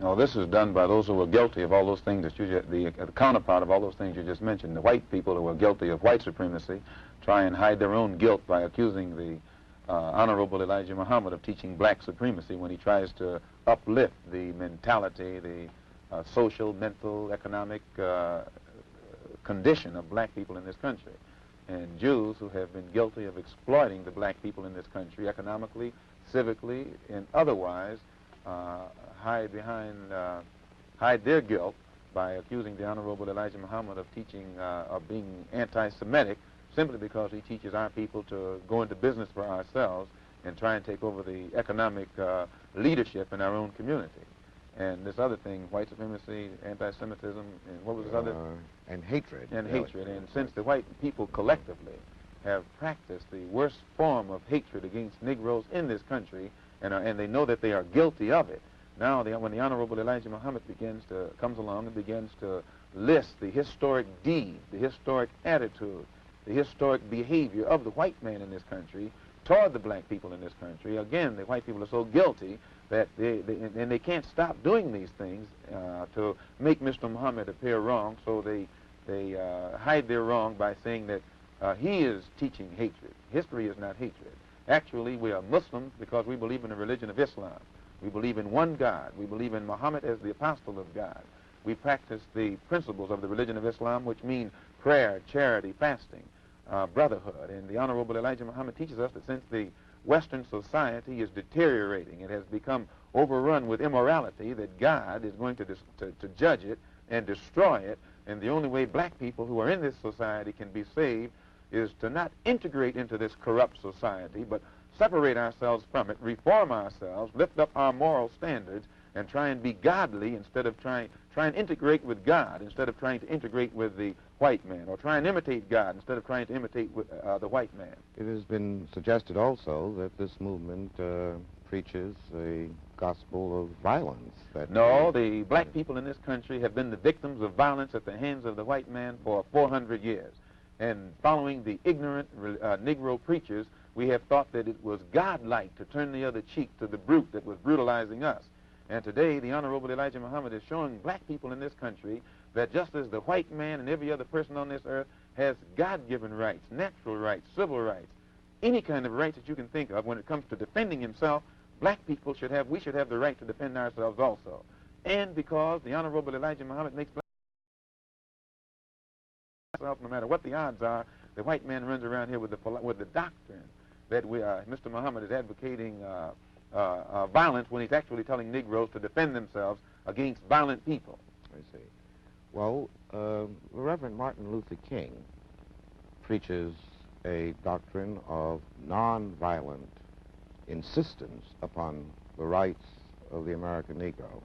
No, this is done by those who were guilty of all those things that the counterpart of all those things you just mentioned. The white people who were guilty of white supremacy try and hide their own guilt by accusing the Honorable Elijah Muhammad of teaching black supremacy when he tries to uplift the mentality, the social, mental, economic condition of black people in this country. And Jews who have been guilty of exploiting the black people in this country economically, civically, and otherwise hide their guilt by accusing the Honorable Elijah Muhammad of teaching, of being anti-Semitic, simply because he teaches our people to go into business for ourselves and try and take over the economic leadership in our own community. And this other thing, white supremacy, anti-Semitism, and what was this other? And hatred. And hatred. And since the white people collectively have practiced the worst form of hatred against Negroes in this country, and they know that they are guilty of it, now when the Honorable Elijah Muhammad comes along and begins to list the historic deed, the historic attitude, the historic behavior of the white man in this country toward the black people in this country, again, the white people are so guilty that they can't stop doing these things to make Mr. Muhammad appear wrong, so they hide their wrong by saying that he is teaching hatred. History is not hatred. Actually, we are Muslims because we believe in the religion of Islam. We believe in one God. We believe in Muhammad as the apostle of God. We practice the principles of the religion of Islam, which mean prayer, charity, fasting, brotherhood. And the Honorable Elijah Muhammad teaches us that since the Western society is deteriorating, it has become overrun with immorality, that God is going to judge it and destroy it, and the only way black people who are in this society can be saved is to not integrate into this corrupt society, but separate ourselves from it, reform ourselves, lift up our moral standards, and try and be godly instead of try and integrate with God instead of trying to integrate with the white man, or try and imitate God instead of trying to imitate with, the white man. It has been suggested also that this movement preaches a gospel of violence. No, the black people in this country have been the victims of violence at the hands of the white man for 400 years. And following the ignorant Negro preachers, we have thought that it was godlike to turn the other cheek to the brute that was brutalizing us. And today, the Honorable Elijah Muhammad is showing black people in this country that just as the white man and every other person on this earth has God-given rights, natural rights, civil rights, any kind of rights that you can think of when it comes to defending himself, black people we should have the right to defend ourselves also. And because the Honorable Elijah Muhammad makes black people, no matter what the odds are, the white man runs around here with the doctrine that Mr. Muhammad is advocating violence when he's actually telling Negroes to defend themselves against violent people. I see. Well, Reverend Martin Luther King preaches a doctrine of nonviolent insistence upon the rights of the American Negro.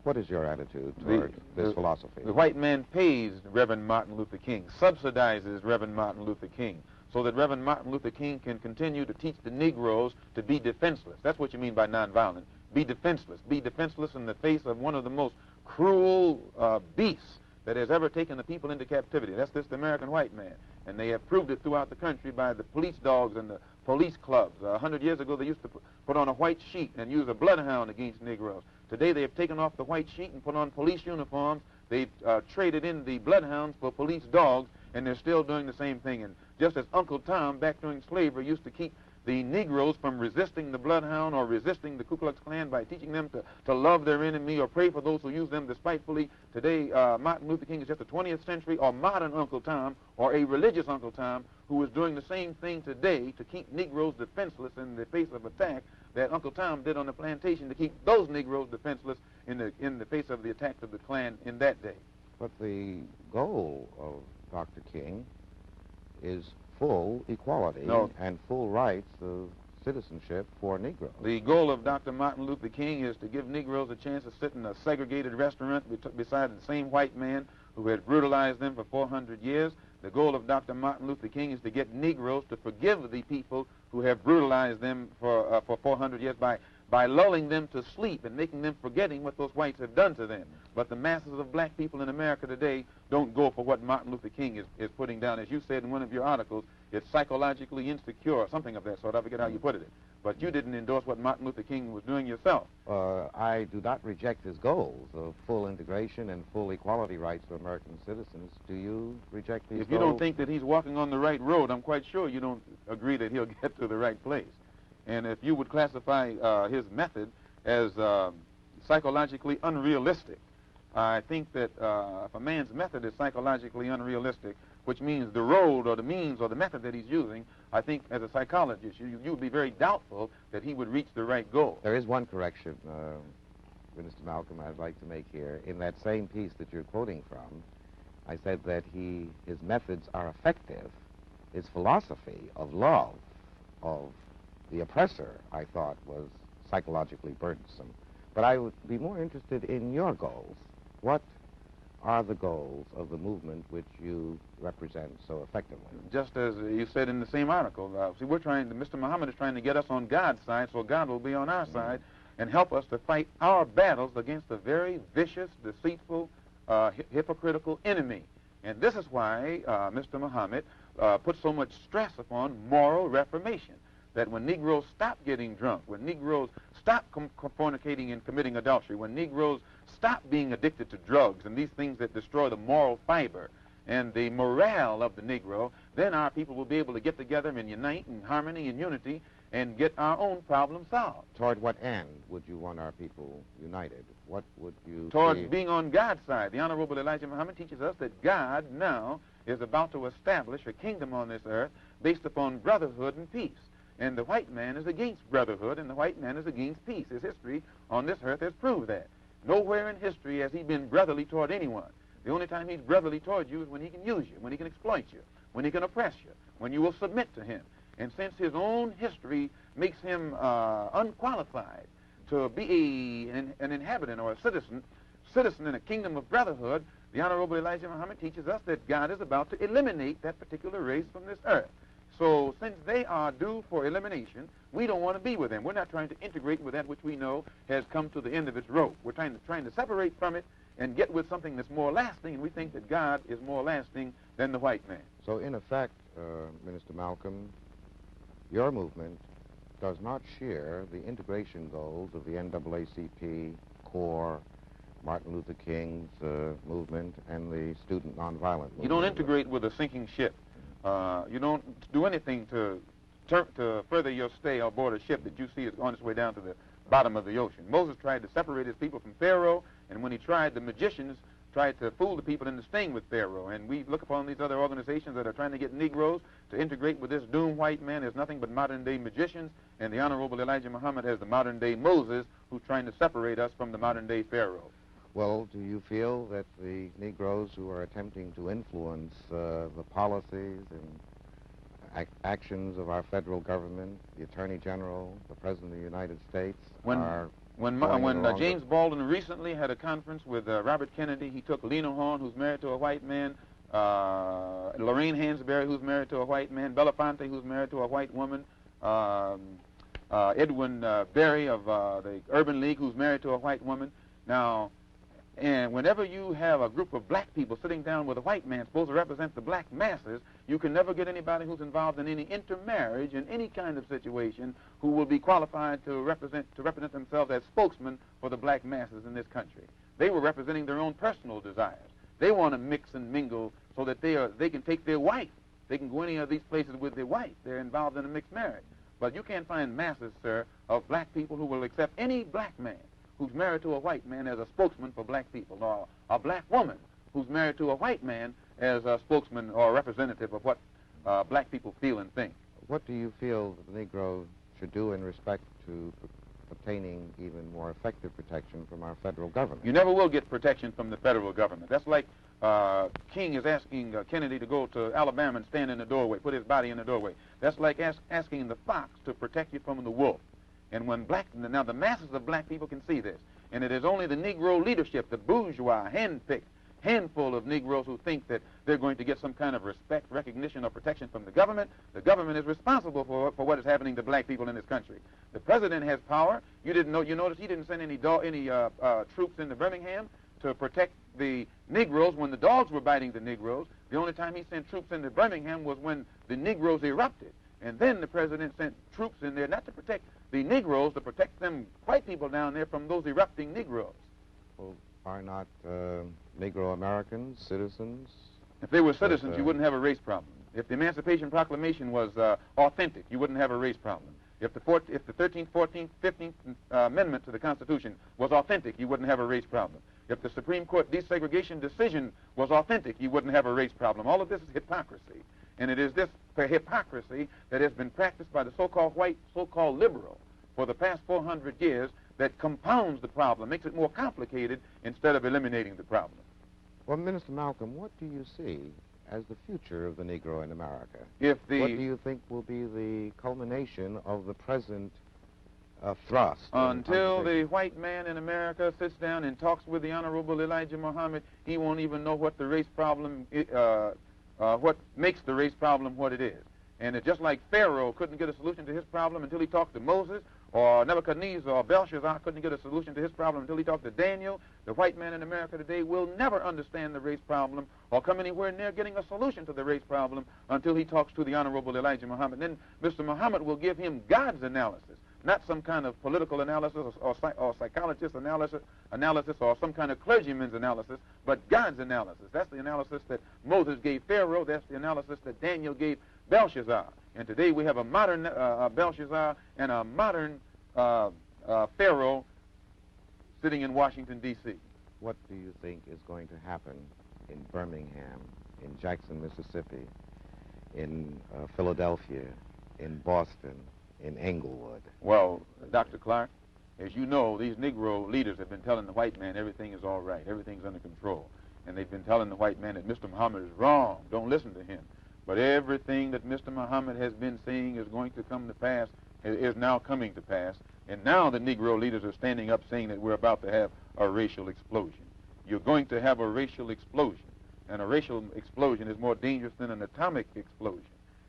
What is your attitude toward this philosophy? The white man pays Reverend Martin Luther King, subsidizes Reverend Martin Luther King, so that Reverend Martin Luther King can continue to teach the Negroes to be defenseless. That's what you mean by nonviolent. Be defenseless. Be defenseless in the face of one of the most cruel beasts that has ever taken the people into captivity. That's this American white man. And they have proved it throughout the country by the police dogs and the police clubs. 100 years ago, they used to put on a white sheet and use a bloodhound against Negroes. Today, they have taken off the white sheet and put on police uniforms. They've traded in the bloodhounds for police dogs, and they're still doing the same thing. And just as Uncle Tom, back during slavery, used to keep the Negroes from resisting the bloodhound or resisting the Ku Klux Klan by teaching them to love their enemy or pray for those who use them despitefully, today Martin Luther King is just a 20th century or modern Uncle Tom or a religious Uncle Tom who is doing the same thing today to keep Negroes defenseless in the face of attack that Uncle Tom did on the plantation to keep those Negroes defenseless in the face of the attacks of the Klan in that day. But the goal of Dr. King is full equality and full rights of citizenship for Negroes. The goal of Dr. Martin Luther King is to give Negroes a chance to sit in a segregated restaurant beside the same white man who had brutalized them for 400 years. The goal of Dr. Martin Luther King is to get Negroes to forgive the people who have brutalized them for 400 years by by lulling them to sleep and making them forgetting what those whites have done to them. But the masses of black people in America today don't go for what Martin Luther King is putting down. As you said in one of your articles, it's psychologically insecure, something of that sort. I forget how you put it. But you didn't endorse what Martin Luther King was doing yourself. I do not reject his goals of full integration and full equality rights for American citizens. Do you reject these goals? If you don't think that he's walking on the right road, I'm quite sure you don't agree that he'll get to the right place. And if you would classify his method as psychologically unrealistic, I think that if a man's method is psychologically unrealistic, which means the road or the means or the method that he's using, I think as a psychologist, you would be very doubtful that he would reach the right goal. There is one correction, Mr. Malcolm, I'd like to make here. In that same piece that you're quoting from, I said that his methods are effective. His philosophy of love, of the oppressor, I thought, was psychologically burdensome. But I would be more interested in your goals. What are the goals of the movement which you represent so effectively? Just as you said in the same article, see, Mr. Muhammad is trying to get us on God's side, so God will be on our side and help us to fight our battles against a very vicious, deceitful, hypocritical enemy. And this is why Mr. Muhammad put so much stress upon moral reformation. That when Negroes stop getting drunk, when Negroes stop fornicating and committing adultery, when Negroes stop being addicted to drugs and these things that destroy the moral fiber and the morale of the Negro, then our people will be able to get together and unite in harmony and unity and get our own problems solved. Toward what end would you want our people united? What would you Toward being on God's side. The Honorable Elijah Muhammad teaches us that God now is about to establish a kingdom on this earth based upon brotherhood and peace. And the white man is against brotherhood, and the white man is against peace. His history on this earth has proved that. Nowhere in history has he been brotherly toward anyone. The only time he's brotherly toward you is when he can use you, when he can exploit you, when he can oppress you, when you will submit to him. And since his own history makes him unqualified to be an inhabitant or a citizen in a kingdom of brotherhood, the Honorable Elijah Muhammad teaches us that God is about to eliminate that particular race from this earth. So since they are due for elimination, we don't want to be with them. We're not trying to integrate with that which we know has come to the end of its rope. We're trying to separate from it and get with something that's more lasting, and we think that God is more lasting than the white man. So in effect, Minister Malcolm, your movement does not share the integration goals of the NAACP, CORE, Martin Luther King's movement, and the student nonviolent movement. You don't integrate with a sinking ship. You don't do anything to further your stay aboard a ship that you see is on its way down to the bottom of the ocean. Moses tried to separate his people from Pharaoh, and when he tried, the magicians tried to fool the people into staying with Pharaoh. And we look upon these other organizations that are trying to get Negroes to integrate with this doomed white man as nothing but modern-day magicians, and the Honorable Elijah Muhammad as the modern-day Moses who's trying to separate us from the modern-day Pharaoh. Well, do you feel that the Negroes who are attempting to influence the policies and actions of our federal government, the Attorney General, the President of the United States, are When James Baldwin recently had a conference with Robert Kennedy, he took Lena Horne, who's married to a white man, Lorraine Hansberry, who's married to a white man, Belafonte, who's married to a white woman, Edwin Berry of the Urban League, who's married to a white woman. Now, and whenever you have a group of black people sitting down with a white man supposed to represent the black masses, you can never get anybody who's involved in any intermarriage in any kind of situation who will be qualified to represent themselves as spokesmen for the black masses in this country. They were representing their own personal desires. They want to mix and mingle so that they can take their wife. They can go any of these places with their wife. They're involved in a mixed marriage. But you can't find masses, sir, of black people who will accept any black man who's married to a white man as a spokesman for black people, or a black woman who's married to a white man as a spokesman or a representative of what black people feel and think. What do you feel the Negro should do in respect to obtaining even more effective protection from our federal government? You never will get protection from the federal government. That's like King is asking Kennedy to go to Alabama and stand in the doorway, put his body in the doorway. That's like asking the fox to protect you from the wolf. And now the masses of black people can see this, and it is only the Negro leadership, the bourgeois, hand-picked, handful of Negroes who think that they're going to get some kind of respect, recognition, or protection from the government. The government is responsible for what is happening to black people in this country. The president has power. You didn't know. You noticed he didn't send any troops into Birmingham to protect the Negroes when the dogs were biting the Negroes. The only time he sent troops into Birmingham was when the Negroes erupted. And then the president sent troops in there not to protect the Negroes, to protect them white people down there from those erupting Negroes. Well, are not Negro Americans citizens? If they were citizens, you wouldn't have a race problem. If the Emancipation Proclamation was authentic, you wouldn't have a race problem. If the 13th, 14th, 15th Amendment to the Constitution was authentic, you wouldn't have a race problem. If the Supreme Court desegregation decision was authentic, you wouldn't have a race problem. All of this is hypocrisy. And it is this hypocrisy that has been practiced by the so-called white, so-called liberal for the past 400 years that compounds the problem, makes it more complicated instead of eliminating the problem. Well, Minister Malcolm, what do you see as the future of the Negro in America? What do you think will be the culmination of the present thrust? Until the white man in America sits down and talks with the Honorable Elijah Muhammad, he won't even know what the race problem what makes the race problem what it is. And it's just like Pharaoh couldn't get a solution to his problem until he talked to Moses, or Nebuchadnezzar or Belshazzar couldn't get a solution to his problem until he talked to Daniel. The white man in America today will never understand the race problem or come anywhere near getting a solution to the race problem until he talks to the Honorable Elijah Muhammad. Then Mr. Muhammad will give him God's analysis, not some kind of political analysis or psychologist analysis or some kind of clergyman's analysis, but God's analysis. That's the analysis that Moses gave Pharaoh. That's the analysis that Daniel gave Belshazzar. And today we have a modern Belshazzar and a modern Pharaoh sitting in Washington, D.C. What do you think is going to happen in Birmingham, in Jackson, Mississippi, in Philadelphia, in Boston, in Englewood? Well, Dr. Clark, as you know, these Negro leaders have been telling the white man everything is all right, everything's under control. And they've been telling the white man that Mr. Muhammad is wrong, don't listen to him. But everything that Mr. Muhammad has been saying is going to come to pass, is now coming to pass. And now the Negro leaders are standing up saying that we're about to have a racial explosion. You're going to have a racial explosion. And a racial explosion is more dangerous than an atomic explosion.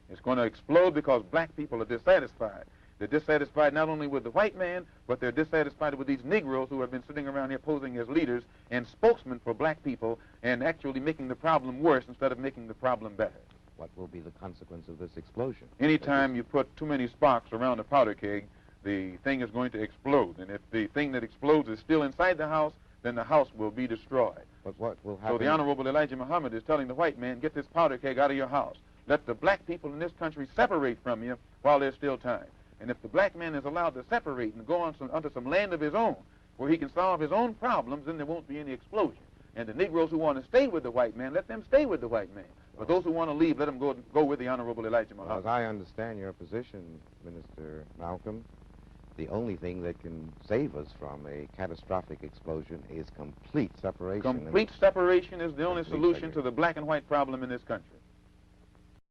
It's going to explode because black people are dissatisfied. They're dissatisfied not only with the white man, but they're dissatisfied with these Negroes who have been sitting around here posing as leaders and spokesmen for black people and actually making the problem worse instead of making the problem better. What will be the consequence of this explosion? Anytime you put too many sparks around a powder keg, the thing is going to explode. And if the thing that explodes is still inside the house, then the house will be destroyed. But what will happen? So the Honorable Elijah Muhammad is telling the white man, get this powder keg out of your house. Let the black people in this country separate from you while there's still time. And if the black man is allowed to separate and go on onto some land of his own, where he can solve his own problems, then there won't be any explosion. And the Negroes who want to stay with the white man, let them stay with the white man. But those who want to leave, let them go with the Honorable Elijah Muhammad. As I understand your position, Minister Malcolm, the only thing that can save us from a catastrophic explosion is complete separation. Complete separation is the only solution to the black and white problem in this country.